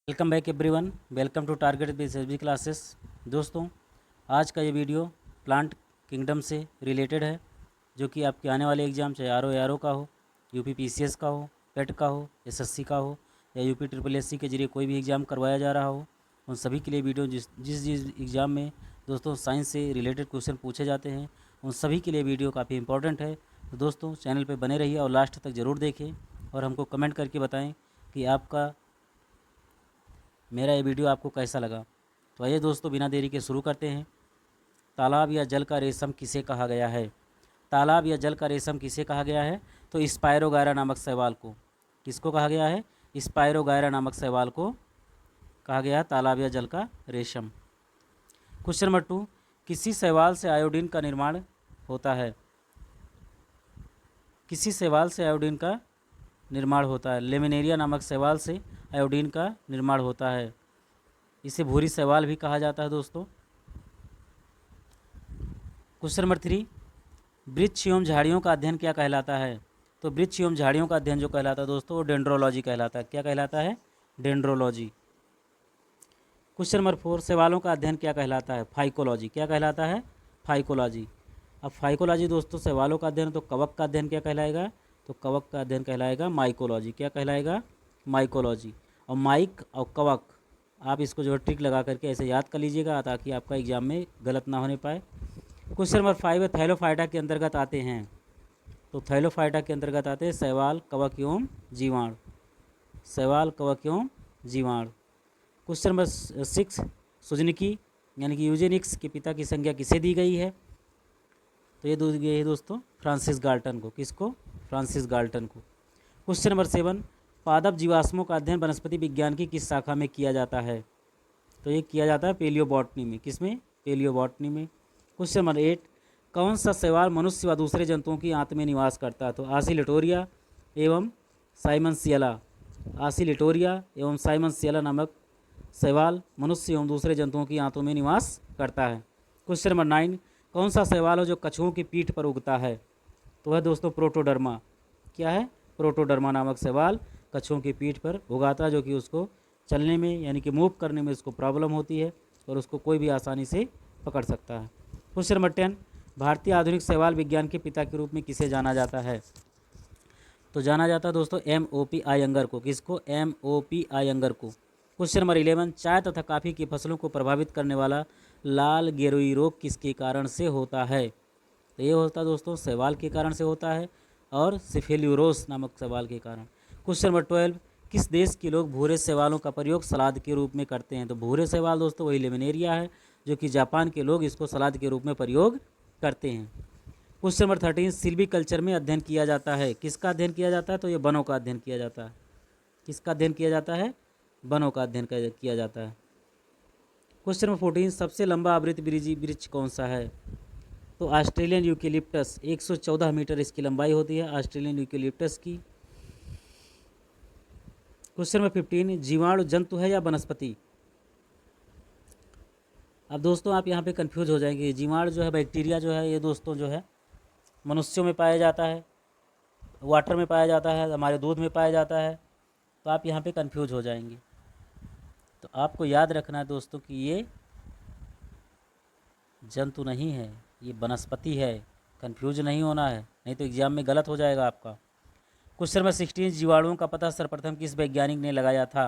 Welcome back everyone. Welcome to target BSSB classes. दोस्तों, आज का ये वीडियो प्लांट किंगडम से रिलेटेड है, जो कि आपके आने वाले एग्ज़ाम चाहे RO का हो, UP PCS का हो, पेट का हो, SSC का हो या UP SSSC के जरिए कोई भी एग्ज़ाम करवाया जा रहा हो, उन सभी के लिए वीडियो जिस जिस जिस एग्ज़ाम में दोस्तों साइंस से रिलेटेड क्वेश्चन पूछे जाते हैं, उन सभी के लिए वीडियो काफ़ी इंपॉर्टेंट है। तो दोस्तों, चैनल पर बने रहिए और लास्ट तक ज़रूर देखें और हमको कमेंट करके बताएँ कि आपका मेरा ये वीडियो आपको कैसा लगा। तो आइए दोस्तों, बिना देरी के शुरू करते हैं। तालाब या जल का रेशम किसे कहा गया है? तालाब या जल का रेशम किसे कहा गया है? तो स्पायरोगायरा नामक शैवाल को। किसको कहा गया है? स्पायरोगायरा नामक शैवाल को कहा गया है तालाब या जल का रेशम। क्वेश्चन नंबर 2, किसी शैवाल से आयोडीन का निर्माण होता है? किसी शैवाल से आयोडीन का निर्माण होता है? लेमिनेरिया नामक शैवाल से आयोडीन का निर्माण होता है। इसे भूरी शैवाल भी कहा जाता है दोस्तों। क्वेश्चन नंबर 3, वृक्ष एवं झाड़ियों का अध्ययन क्या कहलाता है? तो वृक्ष एवं झाड़ियों का अध्ययन जो कहलाता है दोस्तों, वो डेंड्रोलॉजी कहलाता है। क्या कहलाता है? डेंड्रोलॉजी। क्वेश्चन नंबर 4, शैवालों का अध्ययन क्या कहलाता है? फाइकोलॉजी। क्या कहलाता है? फाइकोलॉजी। अब फाइकोलॉजी दोस्तों शैवालों का अध्ययन, तो कवक का अध्ययन क्या कहलाएगा? तो कवक का अध्ययन कहलाएगा माइकोलॉजी। क्या कहलाएगा? माइकोलॉजी। और माइक और कवक, आप इसको जो है ट्रिक लगा करके ऐसे याद कर लीजिएगा ताकि आपका एग्जाम में गलत ना होने पाए। क्वेश्चन नंबर 5 है, थैलोफाइटा के अंतर्गत आते हैं? तो थैलोफाइटा के अंतर्गत आते हैं शैवाल, कवक एवं जीवाणु। शैवाल, कवक एवं जीवाणु। क्वेश्चन नंबर 6, सुजनिकी यानी कि यूजेनिक्स के पिता की संज्ञा किसे दी गई है? तो ये दी गई है दोस्तों फ्रांसिस गाल्टन को। किसको? फ्रांसिस गाल्टन को। क्वेश्चन नंबर 7, पादप जीवाश्मों का अध्ययन वनस्पति विज्ञान की किस शाखा में किया जाता है? तो ये किया जाता है पेलियोबॉटनी में। किसमें? पेलियोबॉटनी में। क्वेश्चन नंबर 8, कौन सा शैवाल मनुष्य व दूसरे जंतुओं की आंत में निवास करता है? तो आसिलिटोरिया एवं साइमनसियला। आसिलिटोरिया एवं साइमनसियला नामक शैवाल मनुष्य एवं दूसरे जंतुओं की आंतों में निवास करता है। क्वेश्चन नंबर 9, कौन सा शैवाल हो जो कछुओं की पीठ पर उगता है? तो है दोस्तों प्रोटोडर्मा। क्या है? प्रोटोडर्मा नामक शैवाल कछुओं की पीठ पर उगाता है, जो कि उसको चलने में यानी कि मूव करने में उसको प्रॉब्लम होती है और उसको कोई भी आसानी से पकड़ सकता है। क्वेश्चन नंबर 10, भारतीय आधुनिक शैवाल विज्ञान के पिता के रूप में किसे जाना जाता है? तो जाना जाता है दोस्तों MOP अयंगर को। किसको? MOP अयंगर को। क्वेश्चन नंबर 11, चाय तथा कॉफ़ी की फसलों को प्रभावित करने वाला लाल गेरुई रोग किसके कारण से होता है? तो ये होता है दोस्तों शैवाल के कारण से होता है और सिफेल्यूरोस नामक शैवाल के कारण। क्वेश्चन नंबर 12, किस देश के लोग भूरे शैवालों का प्रयोग सलाद के रूप में करते हैं? तो भूरे शैवाल दोस्तों वही लेमिनेरिया है, जो कि जापान के लोग इसको सलाद के रूप में प्रयोग करते हैं। क्वेश्चन नंबर 13, सिल्वी कल्चर में अध्ययन किया जाता है? किसका अध्ययन किया जाता है? तो ये वनों का अध्ययन किया जाता है। किसका अध्ययन किया जाता है? वनों का अध्ययन किया जाता है। क्वेश्चन नंबर 14, सबसे लंबा आवृत वृक्ष कौन सा है? तो ऑस्ट्रेलियन यूकेलिप्टस। 114 मीटर इसकी लंबाई होती है ऑस्ट्रेलियन यूकेलिप्टस की। क्वेश्चन नंबर 15, जीवाणु जंतु है या वनस्पति? अब दोस्तों आप यहाँ पे कंफ्यूज हो जाएंगे। जीवाणु जो है, बैक्टीरिया जो है, ये दोस्तों जो है मनुष्यों में पाया जाता है, वाटर में पाया जाता है, हमारे दूध में पाया जाता है। तो आप यहाँ पे कंफ्यूज हो जाएंगे। तो आपको याद रखना है दोस्तों कि ये जंतु नहीं है, ये वनस्पति है। कंफ्यूज नहीं होना है, नहीं तो एग्जाम में गलत हो जाएगा आपका। क्वेश्चन नंबर 16, जीवाणुओं का पता सर्वप्रथम किस वैज्ञानिक ने लगाया था?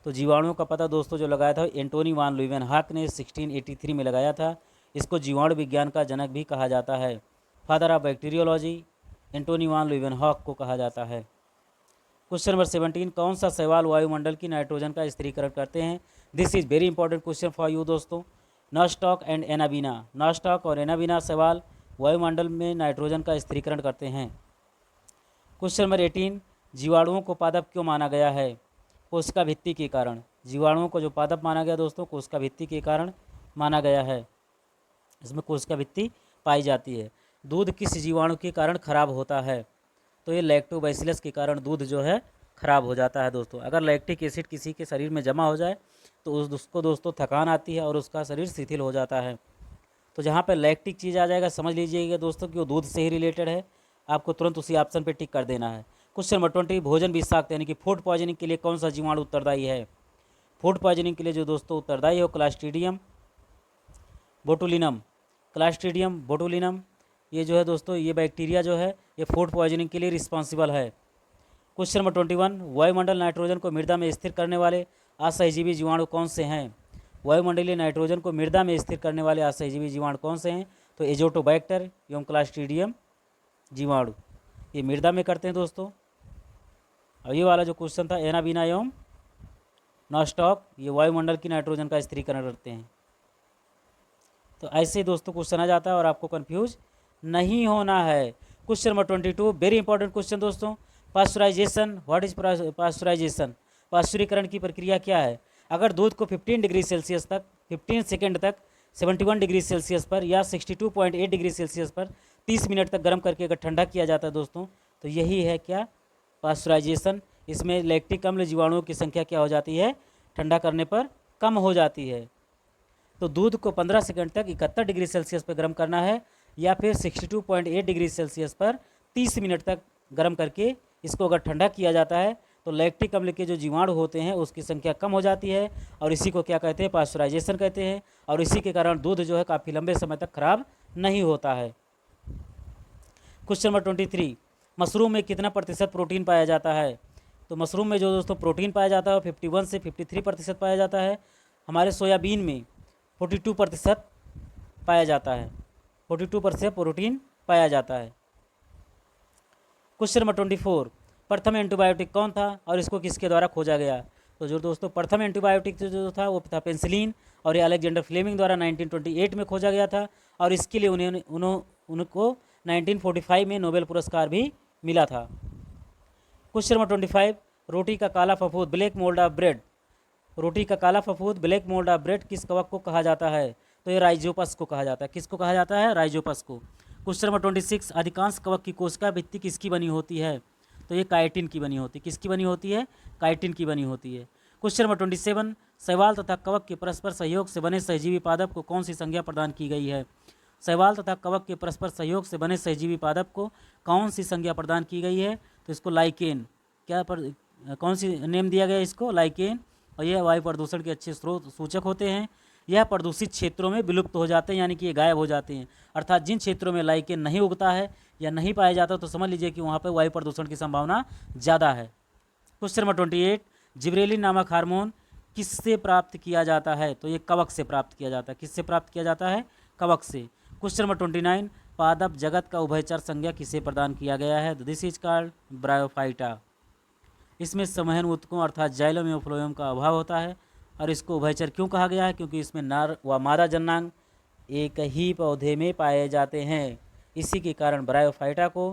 तो जीवाणुओं का पता दोस्तों जो लगाया था एंटोनी वान ल्यूवेनहॉक ने 1683 में लगाया था। इसको जीवाणु विज्ञान का जनक भी कहा जाता है। Father of bacteriology Antonie van Leeuwenhoek को कहा जाता है। क्वेश्चन नंबर 17, कौन सा शैवाल वायुमंडल की नाइट्रोजन का स्थिरीकरण करते हैं? This is very important question for you दोस्तों। Nostoc and anabaena. नॉस्टॉक और एनाबीना शैवाल वायुमंडल में नाइट्रोजन का स्थिरीकरण करते हैं। क्वेश्चन नंबर 18, जीवाणुओं को पादप क्यों माना गया है? कोशिका भित्ति के कारण। जीवाणुओं को जो पादप माना गया दोस्तों, कोशिका भित्ति के कारण माना गया है। इसमें कोशिका भित्ति पाई जाती है। दूध किस जीवाणु के कारण खराब होता है? तो ये लैक्टोबैसिलस के कारण दूध जो है खराब हो जाता है दोस्तों। अगर लैक्टिक एसिड किसी के शरीर में जमा हो जाए तो उसको दोस्तों थकान आती है और उसका शरीर शिथिल हो जाता है। तो जहाँ पर लैक्टिक चीज़ आ जाएगा समझ लीजिएगा दोस्तों कि वो दूध से ही रिलेटेड है। आपको तुरंत उसी ऑप्शन पे टिक कर देना है। क्वेश्चन नंबर 20, भोजन विषाक्त यानी कि फूड पॉइजनिंग के लिए कौन सा जीवाणु उत्तरदायी है? फूड पॉइजनिंग के लिए जो दोस्तों उत्तरदायी हो क्लास्ट्रीडियम बोटुलिनम। क्लास्ट्रीडियम बोटुलिनम ये जो है दोस्तों, ये बैक्टीरिया जो है ये फूड पॉइजनिंग के लिए रिस्पॉन्सिबल है। क्वेश्चन नंबर 21, वायुमंडल नाइट्रोजन को मृदा में स्थिर करने वाले असहजीवी जीवाणु कौन से हैं? वायुमंडलीय नाइट्रोजन को मृदा में स्थिर करने वाले असहजीवी जीवाणु कौन से हैं? तो एजोटोबैक्टर एवं क्लास्ट्रीडियम जीवाणु ये मृदा में करते हैं दोस्तों। और ये वाला जो क्वेश्चन था एनाबीना एवं नॉस्टॉक ये वायुमंडल की नाइट्रोजन का स्थिरीकरण करते हैं। तो ऐसे दोस्तों क्वेश्चन आ जाता है और आपको कंफ्यूज नहीं होना है। Question number 22 very important question दोस्तों, पास्चराइजेशन। What is pasteurization? पास्चुरीकरण की प्रक्रिया क्या है? अगर दूध को 15 डिग्री सेल्सियस तक 15 सेकेंड तक 71 डिग्री सेल्सियस पर या 62.8 डिग्री सेल्सियस पर 30 मिनट तक गर्म करके अगर ठंडा किया जाता है दोस्तों, तो यही है क्या? पास्चराइजेशन। इसमें लैक्टिक अम्ल जीवाणुओं की संख्या क्या हो जाती है? ठंडा करने पर कम हो जाती है। तो दूध को 15 सेकंड तक 71 डिग्री सेल्सियस पर गर्म करना है या फिर 62.8 डिग्री सेल्सियस पर 30 मिनट तक गर्म करके इसको अगर ठंडा किया जाता है तो लैक्टिक अम्ल के जो जीवाणु होते हैं उसकी संख्या कम हो जाती है और इसी को क्या कहते हैं? पास्चराइजेशन कहते हैं। और इसी के कारण दूध जो है काफ़ी लंबे समय तक खराब नहीं होता है। क्वेश्चन नंबर 23, मशरूम में कितना प्रतिशत प्रोटीन पाया जाता है? तो मशरूम में जो दोस्तों प्रोटीन पाया जाता है 51 से 53% पाया जाता है। हमारे सोयाबीन में 42% पाया जाता है, 42% प्रोटीन पाया जाता है। क्वेश्चन नंबर 24, प्रथम एंटीबायोटिक कौन था और इसको किसके द्वारा खोजा गया? तो जो दोस्तों प्रथम एंटीबायोटिक जो था वो था पेनिसिलिन और ये अलेक्जेंडर फ्लेमिंग द्वारा 1928 में खोजा गया था और इसके लिए उनको 1945 में नोबेल पुरस्कार भी मिला था। क्वेश्चन नंबर 25, रोटी का काला फफूद ब्लैक मोल्ड ऑफ ब्रेड। रोटी का काला फफूद ब्लैक मोल्ड ऑफ ब्रेड किस कवक को कहा जाता है? तो ये राइजोपस को कहा जाता है। किसको कहा जाता है? राइजोपस को। क्वेश्चन नंबर 26, अधिकांश कवक की कोशिका भित्ति किसकी बनी होती है? तो ये काइटिन की बनी होती है। किसकी बनी होती है? काइटिन की बनी होती है। क्वेश्चन नंबर 27, शैवाल तथा कवक के परस्पर सहयोग से बने सहजीवी पादप को कौन सी संज्ञा प्रदान की गई है? शैवाल तथा कवक के परस्पर सहयोग से बने सहजीवी पादप को कौन सी संज्ञा प्रदान की गई है? तो इसको लाइकेन, कौन सी नेम दिया गया इसको? लाइकेन। और यह वायु प्रदूषण के अच्छे स्रोत सूचक होते हैं। यह प्रदूषित क्षेत्रों में विलुप्त हो जाते हैं, यानी कि ये गायब हो जाते हैं। अर्थात जिन क्षेत्रों में लाइकेन नहीं उगता है या नहीं पाया जाता तो समझ लीजिए कि वहाँ पर वायु प्रदूषण की संभावना ज़्यादा है। क्वेश्चन नंबर 28, जिब्रेलिन नामक हार्मोन किससे प्राप्त किया जाता है? तो ये कवक से प्राप्त किया जाता है। किससे प्राप्त किया जाता है? कवक से। क्वेश्चन नंबर 29, पादप जगत का उभयचर संज्ञा किसे प्रदान किया गया है? This is called bryophyta. इसमें संवहन ऊतकों अर्थात जाइलम एवं फ्लोएम का अभाव होता है और इसको उभयचर क्यों कहा गया है? क्योंकि इसमें नर व मादा जननांग एक ही पौधे में पाए जाते हैं। इसी के कारण ब्रायोफाइटा को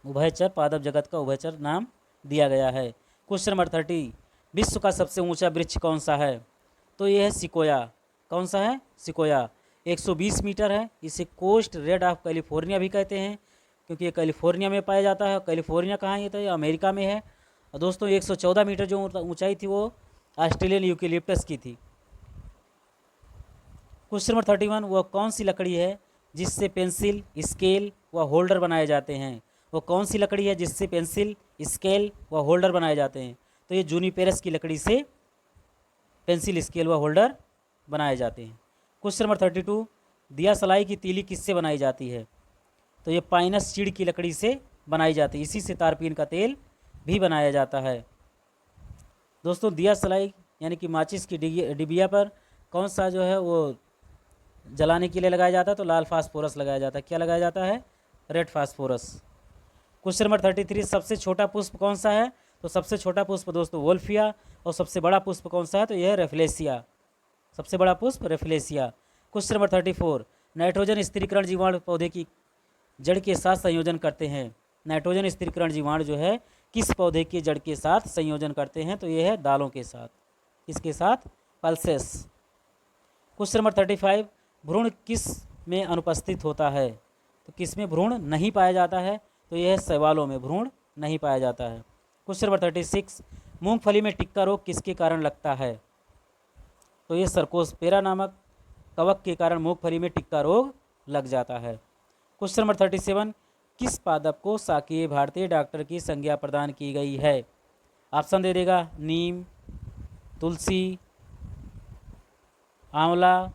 उभयचर, पादप जगत का उभयचर नाम दिया गया है। क्वेश्चन नंबर 30, विश्व का सबसे ऊंचा वृक्ष कौन सा है? तो ये है सिकोया। कौन सा है? सिकोया। 120 मीटर है। इसे कोस्ट रेड ऑफ कैलिफोर्निया भी कहते हैं क्योंकि ये कैलिफोर्निया में पाया जाता है। कैलिफोर्निया कहाँ है? ये तो ये अमेरिका में है। और दोस्तों 114 मीटर जो ऊंचाई थी वो ऑस्ट्रेलियन यूकेलिप्टस की थी। क्वेश्चन नंबर 31, वह कौन सी लकड़ी है जिससे पेंसिल, स्केल व होल्डर बनाए जाते हैं? वो कौन सी लकड़ी है जिससे पेंसिल, स्केल व होल्डर बनाए जाते हैं? तो ये जूनिपेरस की लकड़ी से पेंसिल, स्केल व होल्डर बनाए जाते हैं। क्वेश्चन नंबर 32, दिया सलाई की तीली किससे बनाई जाती है? तो ये पाइनस चीड़ की लकड़ी से बनाई जाती है। इसी से तारपीन का तेल भी बनाया जाता है। दोस्तों दिया सलाई यानी कि माचिस की डिबिया पर कौन सा जो है वो जलाने के लिए लगाया जाता है? तो लाल फास्फोरस लगाया जाता है। क्या लगाया जाता है? Red phosphorus. क्वेश्चन नंबर 33, सबसे छोटा पुष्प कौन सा है? तो सबसे छोटा पुष्प दोस्तों वोल्फिया और सबसे बड़ा पुष्प कौन सा है? तो यह है रेफ्लेसिया। सबसे बड़ा पुष्प रेफ्लेसिया। क्वेश्चन नंबर 34, नाइट्रोजन स्थिरीकरण जीवाणु पौधे की जड़ के साथ संयोजन करते हैं। नाइट्रोजन स्थिरीकरण जीवाणु जो है किस पौधे के जड़ के साथ संयोजन करते हैं? तो यह है दालों के साथ। इसके साथ पल्सेस। क्वेश्चन नंबर 35, भ्रूण किस में अनुपस्थित होता है? तो किस में भ्रूण नहीं पाया जाता है? तो यह है शैवालों में भ्रूण नहीं पाया जाता है। क्वेश्चन नंबर 36, मूंगफली में टिक्का रोग किसके कारण लगता है? तो ये सर्कोस्पेरा नामक कवक के कारण मूंगफली में टिक्का रोग लग जाता है। क्वेश्चन नंबर 37, किस पादप को शाकीय भारतीय डॉक्टर की संज्ञा प्रदान की गई है? ऑप्शन दे देगा नीम, तुलसी, आंवला,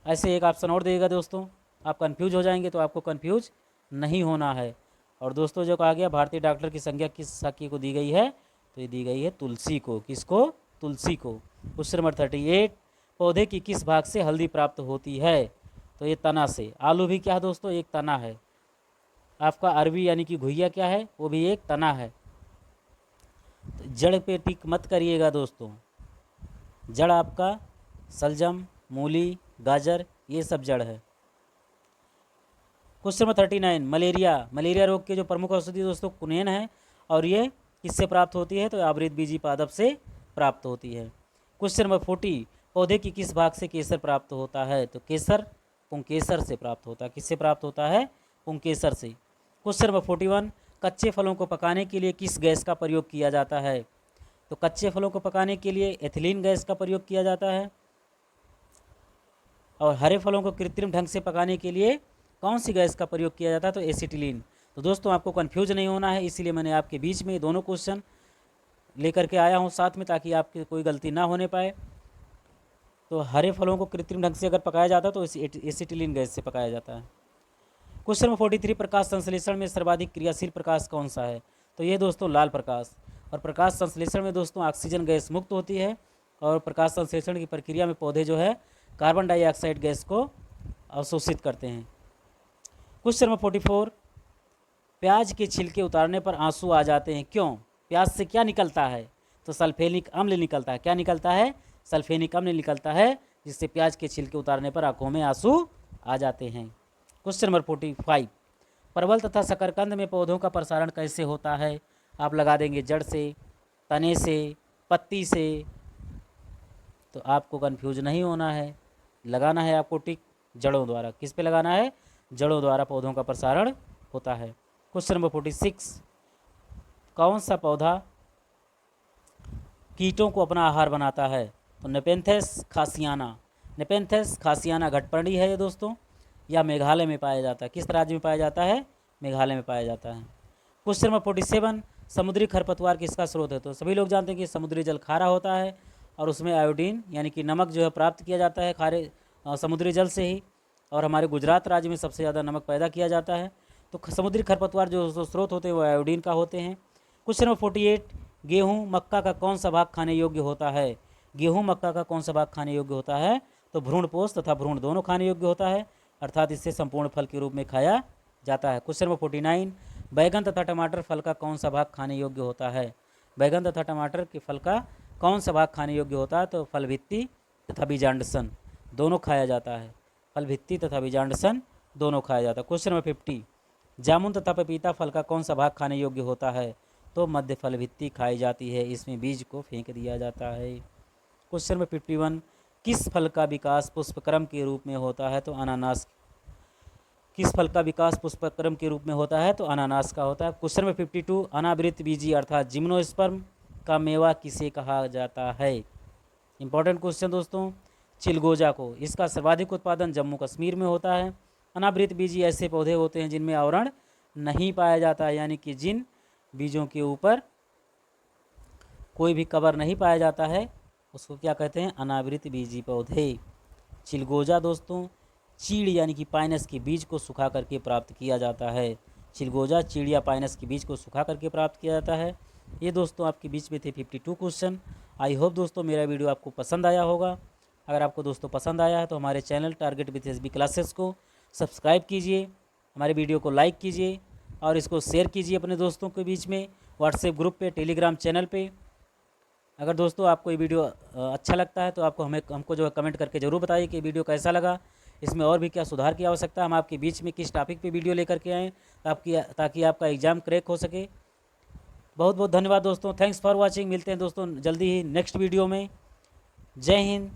ऐसे एक ऑप्शन और देगा दोस्तों। आप कंफ्यूज हो जाएंगे, तो आपको कंफ्यूज नहीं होना है। और दोस्तों जो कहा गया भारतीय डॉक्टर की संख्या किस शाखा को दी गई है, तो ये दी गई है तुलसी को। किसको? तुलसी को। क्वेश्चन नंबर 38, पौधे की किस भाग से हल्दी प्राप्त होती है, तो ये तना से। आलू भी क्या है दोस्तों? एक तना है। आपका अरबी यानी कि घुइया क्या है? वो भी एक तना है। तो जड़ पे टिक मत करिएगा दोस्तों। जड़ आपका सलजम, मूली, गाजर, ये सब जड़ है। क्वेश्चन नंबर 39, मलेरिया रोग के जो प्रमुख औषधि दोस्तों कुनेन है, और ये किससे प्राप्त होती है, तो आवृत बीजी पादप से प्राप्त होती है। क्वेश्चन नंबर 40, पौधे की किस भाग से केसर प्राप्त होता है, तो केसर पुंकेसर से प्राप्त होता है। किससे प्राप्त होता है? पुंकेसर से। क्वेश्चन नंबर 41, कच्चे फलों को पकाने के लिए किस गैस का प्रयोग किया जाता है, तो कच्चे फलों को पकाने के लिए एथिलीन गैस का प्रयोग किया जाता है। और हरे फलों को कृत्रिम ढंग से पकाने के लिए कौन सी गैस का प्रयोग किया जाता है, तो एसिटिलीन। तो दोस्तों आपको कन्फ्यूज नहीं होना है, इसीलिए मैंने आपके बीच में दोनों क्वेश्चन लेकर के आया हूँ साथ में, ताकि आपकी कोई गलती ना होने पाए। तो हरे फलों को कृत्रिम ढंग से अगर पकाया जाता है तो एसिटिलीन गैस से पकाया जाता है। क्वेश्चन नंबर 43, प्रकाश संश्लेषण में सर्वाधिक क्रियाशील प्रकाश कौन सा है, तो ये दोस्तों लाल प्रकाश। और प्रकाश संश्लेषण में दोस्तों ऑक्सीजन गैस मुक्त होती है, और प्रकाश संश्लेषण की प्रक्रिया में पौधे जो है कार्बन डाइऑक्साइड गैस को अवशोषित करते हैं। क्वेश्चन नंबर 44, प्याज के छिलके उतारने पर आंसू आ जाते हैं, क्यों? प्याज से क्या निकलता है, तो सल्फेनिक अम्ल निकलता है। क्या निकलता है? सल्फेनिक अम्ल निकलता है, जिससे प्याज के छिलके उतारने पर आंखों में आंसू आ जाते हैं। क्वेश्चन नंबर 45, परवल तथा शकरकंद में पौधों का प्रसारण कैसे होता है, आप लगा देंगे जड़ से, तने से, पत्ती से। तो आपको कन्फ्यूज नहीं होना है, लगाना है आपको टिक जड़ों द्वारा। किस पे लगाना है? जड़ों द्वारा पौधों का प्रसारण होता है। क्वेश्चन नंबर 46, कौन सा पौधा कीटों को अपना आहार बनाता है, तो नेपेंथेस खासियाना। नेपेंथेस खासियाना घटपर्णी है ये दोस्तों, या मेघालय में पाया जाता है। किस राज्य में पाया जाता है? मेघालय में पाया जाता है। क्वेश्चन नंबर 47, समुद्री खरपतवार किसका स्रोत है, तो सभी लोग जानते हैं कि समुद्री जल खारा होता है, और उसमें आयोडीन यानी कि नमक जो है प्राप्त किया जाता है खारे समुद्री जल से ही। और हमारे गुजरात राज्य में सबसे ज़्यादा नमक पैदा किया जाता है। तो समुद्री खरपतवार जो स्रोत होते हैं वो आयोडीन का होते हैं। क्वेश्चन नंबर 48, गेहूँ मक्का का कौन सा भाग खाने योग्य होता है? गेहूँ मक्का का कौन सा भाग खाने योग्य होता है, तो भ्रूणपोष तथा भ्रूण दोनों खाने योग्य होता है, अर्थात इससे संपूर्ण फल के रूप में खाया जाता है। क्वेश्चन नंबर 49, बैगन तथा टमाटर फल का कौन सा भाग खाने योग्य होता है? बैगन तथा टमाटर के फल का कौन सा भाग खाने योग्य होता है, तो फल भित्ति तथा बीजांडसन दोनों खाया जाता है। फल भित्ति तथा बीजांडसन दोनों खाया जाता है। क्वेश्चन नंबर 50, जामुन तथा पपीता फल का कौन सा भाग खाने योग्य होता है, तो मध्य फल भित्ति खाई जाती है, इसमें बीज को फेंक दिया जाता है। क्वेश्चन नंबर 51, किस फल का विकास पुष्पक्रम के रूप में होता है, तो अनानास। किस फल का विकास पुष्पक्रम के रूप में होता है, तो अनानास का होता है। क्वेश्चन नंबर 52, अनावृत बीजी अर्थात जिम्नोस्पर्म का मेवा किसे कहा जाता है? इंपॉर्टेंट क्वेश्चन दोस्तों। चिलगोजा को। इसका सर्वाधिक उत्पादन जम्मू कश्मीर में होता है। अनावृत बीजी ऐसे पौधे होते हैं जिनमें आवरण नहीं पाया जाता है, यानी कि जिन बीजों के ऊपर कोई भी कवर नहीं पाया जाता है उसको क्या कहते हैं? अनावृत बीजी पौधे। चिलगोजा दोस्तों चीड़ यानी कि पाइनस के बीज को सुखा करके प्राप्त किया जाता है। चिलगोजा चीड़ या पाइनस के बीज को सुखा करके प्राप्त किया जाता है। ये दोस्तों आपके बीच में थे 52 क्वेश्चन। आई होप दोस्तों मेरा वीडियो आपको पसंद आया होगा। अगर आपको दोस्तों पसंद आया है तो हमारे channel target with SB classes को सब्सक्राइब कीजिए, हमारे वीडियो को लाइक कीजिए और इसको शेयर कीजिए अपने दोस्तों के बीच में, व्हाट्सएप ग्रुप पे, टेलीग्राम चैनल पे। अगर दोस्तों आपको ये वीडियो अच्छा लगता है तो आपको हमको जो है कमेंट करके ज़रूर बताइए कि वीडियो कैसा लगा, इसमें और भी क्या सुधार की आवश्यकता है, हम आपके बीच में किस टॉपिक पे वीडियो लेकर के आएँ ताकि आपका एग्ज़ाम क्रैक हो सके। बहुत बहुत धन्यवाद दोस्तों, थैंक्स फॉर वॉचिंग। मिलते हैं दोस्तों जल्दी ही नेक्स्ट वीडियो में। जय हिंद,